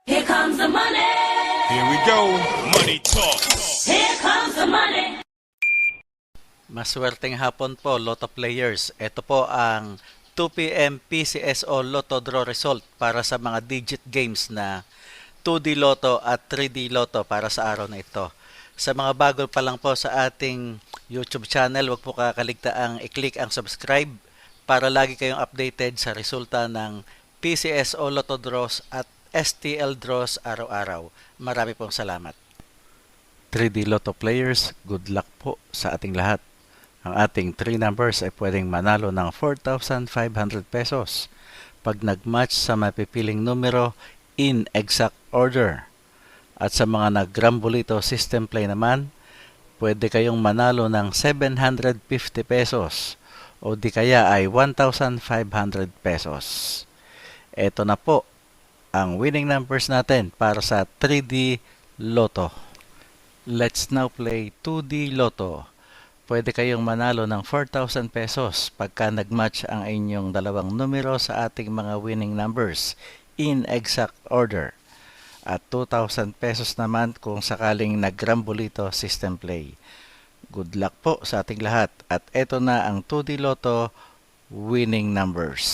Here comes the money. Here we go. Money talk. Here comes the money. Maswerteng hapon po, Lotto players. Ito po ang 2 p.m. PCSO Lotto Draw result para sa mga digit games na 2D Lotto at 3D Lotto para sa araw na ito. Sa mga bago pa lang po sa ating YouTube channel, huwag po kakaligtaang i-click ang subscribe para lagi kayong updated sa resulta ng PCSO Lotto Draws at STL Draws araw-araw. Marami pong salamat. 3D Lotto players, good luck po sa ating lahat. Ang ating 3 numbers ay pwedeng manalo ng 4,500 pesos pag nag-match sa mapipiling numero in exact order. At sa mga nag-Grambolito system play naman, pwede kayong manalo ng 750 pesos o di kaya ay 1,500 pesos. Ito na po ang winning numbers natin para sa 3D Lotto. Let's now play 2D Lotto. Pwede kayong manalo ng 4,000 pesos pagka nag-match ang inyong dalawang numero sa ating mga winning numbers in exact order. At 2,000 pesos naman kung sakaling nag-Grambolito system play. Good luck po sa ating lahat. At ito na ang 2D Lotto winning numbers.